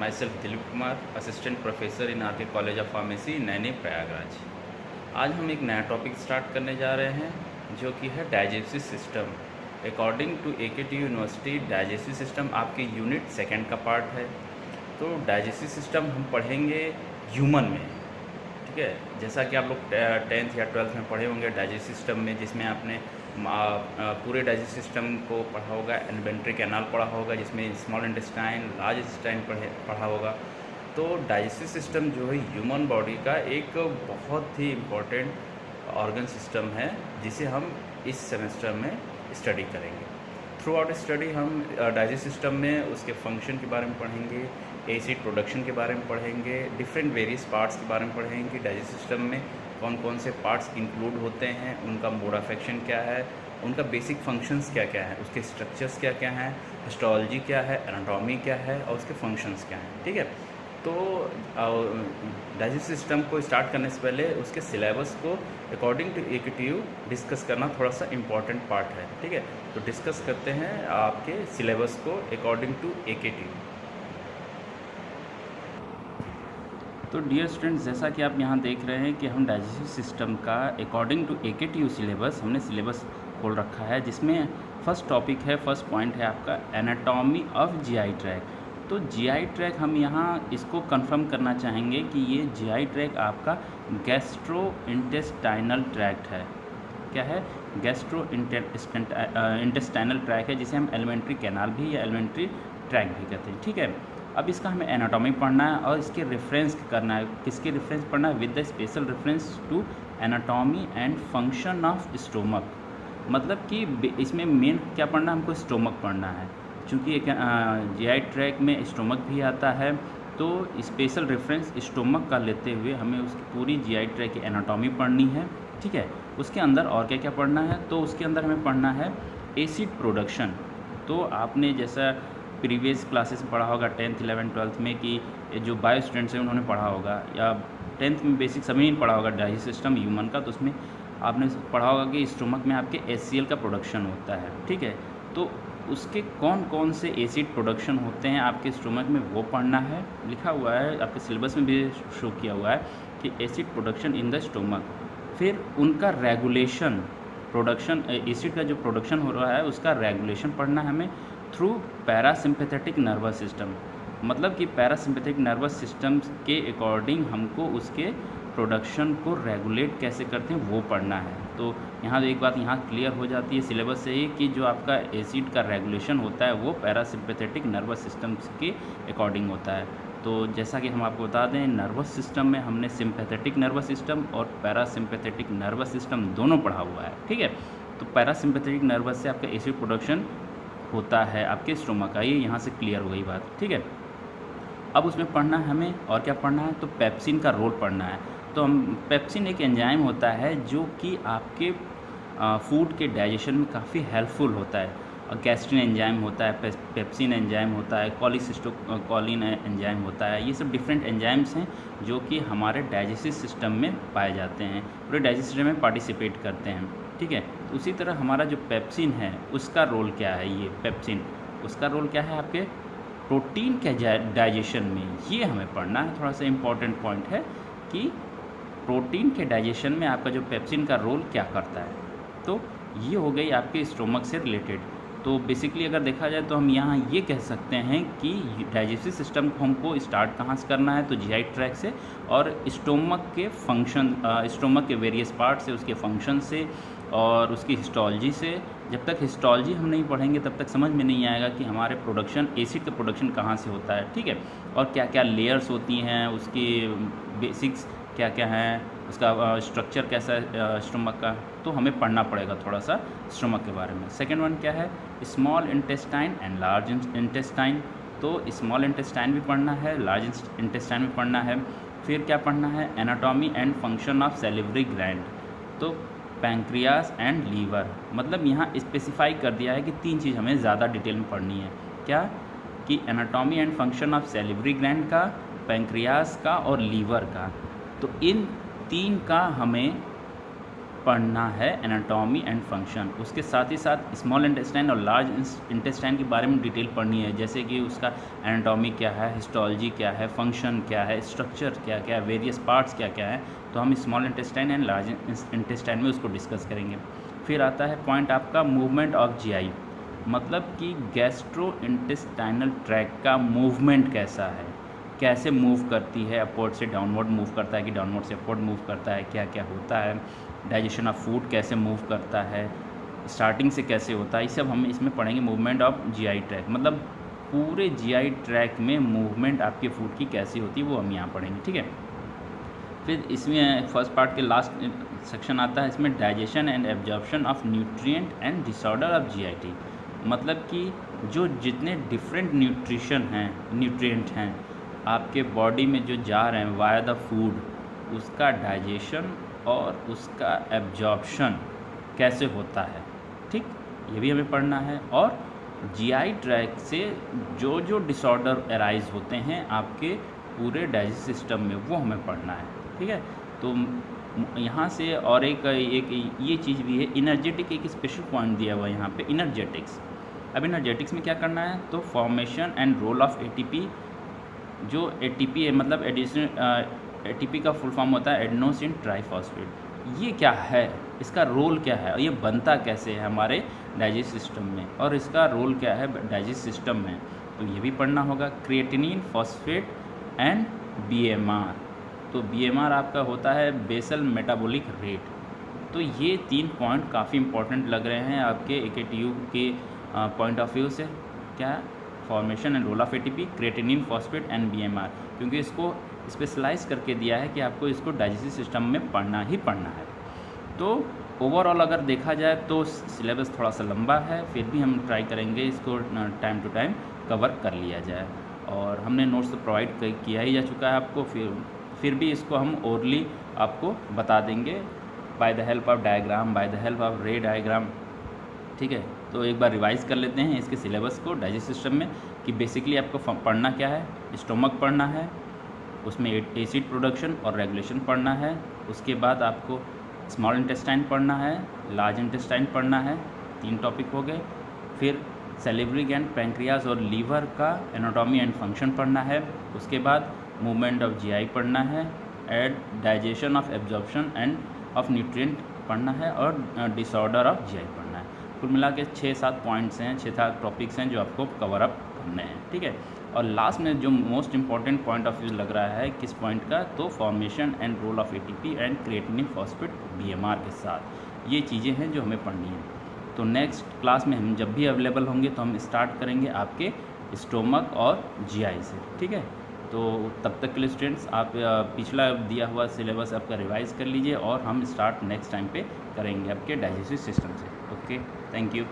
myself Dilip Kumar, assistant professor in R K college of pharmacy Naini Prayagraj. आज हम एक नया टॉपिक स्टार्ट करने जा रहे हैं जो कि है digestive system. According to AKTU university digestive system आपके यूनिट सेकंड का पार्ट है। तो डाइजेस्टिव सिस्टम हम पढ़ेंगे ह्यूमन में, ठीक है। जैसा कि आप लोग 10th या 12th में पढ़े होंगे डाइजेस्टिव सिस्टम में, जिसमें आपने पूरे डाइजेस्टिव सिस्टम को पढ़ा होगा, एलिमेंट्री कैनाल पढ़ा होगा, जिसमें स्मॉल इंटेस्टाइन, लार्ज इंटेस्टाइन पढ़ा होगा। तो डाइजेस्टिव सिस्टम जो है ह्यूमन बॉडी का एक बहुत ही इम्पोर्टेंट ऑर्गन सिस्टम है, जिसे हम इस सेमेस्टर में स्टडी करेंगे। थ्रू आउट स्टडी हम डाइजेस्टिव सिस्टम में उसके फंक्शन के बारे में पढ़ेंगे, एसिड प्रोडक्शन के बारे में पढ़ेंगे, डिफरेंट वेरियस पार्ट्स के बारे में पढ़ेंगे। डाइजेस्टिव सिस्टम में कौन कौन से पार्ट्स इंक्लूड होते हैं, उनका मोड ऑफ एक्शन क्या है, उनका बेसिक फंक्शंस क्या क्या है, उसके स्ट्रक्चर्स क्या क्या हैं, हिस्टोलॉजी क्या है, एनाटॉमी क्या है और उसके फंक्शंस क्या हैं, ठीक है। तो डाइजेस्टिव सिस्टम को स्टार्ट करने से पहले उसके सिलेबस को अकॉर्डिंग टू AKTU डिस्कस करना थोड़ा सा इम्पॉर्टेंट पार्ट है, ठीक है। तो डिस्कस करते हैं आपके सिलेबस को अकॉर्डिंग टू AKTU। तो डियर स्टूडेंट्स, जैसा कि आप यहाँ देख रहे हैं कि हम डाइजेस्टिव सिस्टम का अकॉर्डिंग टू AKTU सिलेबस, हमने सिलेबस खोल रखा है, जिसमें फर्स्ट टॉपिक है, फर्स्ट पॉइंट है आपका एनाटॉमी ऑफ GI ट्रैक। तो GI ट्रैक हम यहाँ इसको कंफर्म करना चाहेंगे कि ये GI ट्रैक आपका गैस्ट्रो इंटेस्टाइनल ट्रैक्ट है। क्या है? गैस्ट्रो इंटेस्टाइनल ट्रैक है, जिसे हम एलिमेंट्री कैनाल भी या एलिमेंट्री ट्रैक भी कहते हैं, ठीक है। अब इसका हमें एनाटॉमी पढ़ना है और इसके रेफरेंस करना है। किसके रेफरेंस पढ़ना है? With the special reference to anatomy and function of stomach. मतलब कि इसमें मेन क्या पढ़ना है? हमको स्टोमक पढ़ना है। चूँकि एक GI ट्रैक में स्टोमक भी आता है, तो स्पेशल रेफरेंस स्टोमक का लेते हुए हमें उसकी पूरी GI ट्रैक की एनाटॉमी पढ़नी है, ठीक है। उसके अंदर और क्या क्या पढ़ना है? तो उसके अंदर हमें पढ़ना है एसिड प्रोडक्शन। तो आपने जैसा प्रीवियस क्लासेस में पढ़ा होगा 10th 11th 12th में, कि जो बायो स्टूडेंट्स हैं उन्होंने पढ़ा होगा, या 10th में बेसिक सभी ने पढ़ा होगा डाइजेस्टिव सिस्टम ह्यूमन का। तो उसमें आपने पढ़ा होगा कि स्टोमक में आपके HCl का प्रोडक्शन होता है, ठीक है। तो उसके कौन कौन से एसिड प्रोडक्शन होते हैं आपके स्टोमक में, वो पढ़ना है। लिखा हुआ है आपके सिलेबस में भी शो किया हुआ है कि acid production in the stomach. फिर उनका रेगुलेशन, प्रोडक्शन एसिड का जो प्रोडक्शन हो रहा है उसका रेगुलेशन पढ़ना है हमें थ्रू पैरासिम्पैथेटिक नर्वस सिस्टम। मतलब कि पैरासिम्पैथेटिक नर्वस सिस्टम के अकॉर्डिंग हमको उसके प्रोडक्शन को रेगुलेट कैसे करते हैं वो पढ़ना है। तो यहाँ एक बात यहाँ क्लियर हो जाती है सिलेबस से ही कि जो आपका एसिड का रेगुलेशन होता है वो पैरासिम्पैथेटिक नर्वस सिस्टम के अकॉर्डिंग होता है। तो जैसा कि हम आपको बता दें, नर्वस सिस्टम में हमने सिम्पैथेटिक नर्वस सिस्टम और पैरासिम्पैथेटिक नर्वस सिस्टम दोनों पढ़ा हुआ है, ठीक है। तो पैरासिम्पैथेटिक नर्वस से आपका एसिड प्रोडक्शन होता है आपके स्टोमक का, ये यहाँ से क्लियर हो गई बात, ठीक है। अब उसमें पढ़ना है हमें और क्या पढ़ना है? तो पेप्सिन का रोल पढ़ना है। तो हम पेप्सिन एक एंजाइम होता है जो कि आपके फूड के डाइजेशन में काफ़ी हेल्पफुल होता है। और गैस्ट्रिन एंजाइम होता है, पेप्सिन एंजाइम होता है, कॉलिन एंजाइम होता है। ये सब डिफरेंट एंजाइम्स हैं जो कि हमारे डाइजेस्टिव सिस्टम में पाए जाते हैं, पूरे डाइजेस्टिव सिस्टम में पार्टिसिपेट करते हैं, ठीक है। तो उसी तरह हमारा जो पेप्सिन है उसका रोल क्या है? ये पेप्सिन, उसका रोल क्या है आपके प्रोटीन के डाइजेशन में, ये हमें पढ़ना है। थोड़ा सा इम्पॉर्टेंट पॉइंट है कि प्रोटीन के डाइजेशन में आपका जो पेप्सिन का रोल क्या करता है। तो ये हो गई आपके स्टोमक से रिलेटेड। तो बेसिकली अगर देखा जाए तो हम यहाँ ये कह सकते हैं कि डाइजेस्टिव सिस्टम को हमको स्टार्ट कहाँ से करना है? तो GI ट्रैक से, और स्टोमक के फंक्शन, स्टोमक के वेरियस पार्ट से, उसके फंक्शन से और उसकी हिस्टोलॉजी से। जब तक हिस्टोलॉजी हम नहीं पढ़ेंगे तब तक समझ में नहीं आएगा कि हमारे प्रोडक्शन, एसिड का प्रोडक्शन कहाँ से होता है, ठीक है। और क्या क्या लेयर्स होती हैं, उसकी बेसिक्स क्या क्या हैं, उसका स्ट्रक्चर कैसा है स्टोमक का, तो हमें पढ़ना पड़ेगा थोड़ा सा स्टोमक के बारे में। सेकेंड वन क्या है? Small intestine and large intestine. तो स्मॉल इंटेस्टाइन भी पढ़ना है, लार्ज इंटेस्टाइन भी पढ़ना है। फिर क्या पढ़ना है? Anatomy and function of salivary gland. तो पैंक्रियास एंड लीवर। मतलब यहाँ स्पेसिफाई कर दिया है कि 3 चीज़ हमें ज़्यादा डिटेल में पढ़नी है। क्या? कि anatomy and function of salivary gland का, पैंक्रियास का और लीवर का। तो इन 3 का हमें पढ़ना है एनाटॉमी एंड फंक्शन। उसके साथ ही साथ स्मॉल इंटेस्टाइन और लार्ज इंटेस्टाइन के बारे में डिटेल पढ़नी है, जैसे कि उसका एनाटॉमी क्या है, हिस्टोलॉजी क्या है, फंक्शन क्या है, स्ट्रक्चर क्या क्या है, वेरियस पार्ट्स क्या क्या है। तो हम small intestine and large intestine में उसको डिस्कस करेंगे। फिर आता है पॉइंट आपका मूवमेंट ऑफ जीआई, मतलब कि गैस्ट्रो इंटेस्टाइनल ट्रैक का मूवमेंट कैसा है, कैसे मूव करती है, अपवर्ड से डाउनवर्ड मूव करता है कि डाउनवर्ड से अपवर्ड मूव करता है, क्या क्या होता है, डाइजेशन ऑफ फूड कैसे मूव करता है, स्टार्टिंग से कैसे होता है, ये सब हम इसमें पढ़ेंगे। मूवमेंट ऑफ जीआई ट्रैक, मतलब पूरे जीआई ट्रैक में मूवमेंट आपके फूड की कैसी होती है वो हम यहाँ पढ़ेंगे, ठीक है। फिर इसमें फर्स्ट पार्ट के लास्ट सेक्शन आता है, इसमें digestion and absorption of nutrient and disorder of GIT, मतलब कि जो जितने डिफरेंट न्यूट्रिएंट हैं आपके बॉडी में जो जा रहे हैं वाया द फूड, उसका डाइजेशन और उसका एब्जॉर्प्शन कैसे होता है, ठीक, ये भी हमें पढ़ना है। और जीआई ट्रैक से जो जो डिसऑर्डर अराइज होते हैं आपके पूरे डाइजेस्ट सिस्टम में, वो हमें पढ़ना है, ठीक है। तो यहाँ से और एक ये चीज़ भी है, इनर्जेटिक एक स्पेशल पॉइंट दिया हुआ है यहाँ पे, इनर्जेटिक्स। अब इनर्जेटिक्स में क्या करना है, तो formation and role of ATP, जो एटीपी है मतलब एटीपी का फुल फॉर्म होता है एडेनोसिन ट्राइफॉस्फेट, ये क्या है, इसका रोल क्या है, और ये बनता कैसे है हमारे डाइजेस्ट सिस्टम में, और इसका रोल क्या है डाइजेस्ट सिस्टम में, तो ये भी पढ़ना होगा। क्रिएटिनिन, फॉस्फेट एंड बीएमआर, तो बीएमआर आपका होता है बेसल मेटाबॉलिक रेट। तो ये 3 पॉइंट काफ़ी इंपॉर्टेंट लग रहे हैं आपके एकेटीयू के पॉइंट ऑफ व्यू से। क्या है, formation and role of ATP, creatinine, phosphate and BMR, क्योंकि इसको स्पेशलाइज करके दिया है कि आपको इसको डाइजेस्टिव सिस्टम में पढ़ना ही पढ़ना है। तो ओवरऑल अगर देखा जाए तो सिलेबस थोड़ा सा लंबा है, फिर भी हम ट्राई करेंगे इसको टाइम टू टाइम कवर कर लिया जाए। और हमने नोट्स तो प्रोवाइड किया ही जा चुका है आपको, फिर भी इसको हम ओरली आपको बता देंगे by the help of diagram, by the help of रे डायग्राम, ठीक है। तो एक बार रिवाइज कर लेते हैं इसके सिलेबस को डाइजेस्ट सिस्टम में, कि बेसिकली आपको पढ़ना क्या है, स्टोमक पढ़ना है, उसमें एसिड प्रोडक्शन और रेगुलेशन पढ़ना है, उसके बाद आपको स्मॉल इंटेस्टाइन पढ़ना है, लार्ज इंटेस्टाइन पढ़ना है, 3 टॉपिक हो गए। फिर सैलिवरी ग्लैंड, पैंक्रियाज और लीवर का एनाटॉमी एंड फंक्शन पढ़ना है, उसके बाद मूवमेंट ऑफ जीआई पढ़ना है, and digestion of absorption and of nutrient पढ़ना है, और डिसऑर्डर ऑफ जीआई पढ़ना है। कुल मिला के 6-7 पॉइंट्स हैं, 6-7 टॉपिक्स हैं जो आपको कवर अप करने हैं, ठीक है। और लास्ट में जो most important point of view लग रहा है किस पॉइंट का, तो formation and role of ATP and creatinine, phosphate, BMR के साथ ये चीज़ें हैं जो हमें पढ़नी है। तो नेक्स्ट क्लास में हम जब भी अवेलेबल होंगे तो हम स्टार्ट करेंगे आपके स्टोमक और जीआई से, ठीक है। तो तब तक के लिए स्टूडेंट्स आप पिछला दिया हुआ सिलेबस आपका रिवाइज कर लीजिए, और हम स्टार्ट नेक्स्ट टाइम पे करेंगे आपके डाइजेस्टिव सिस्टम से। Okay, thank you.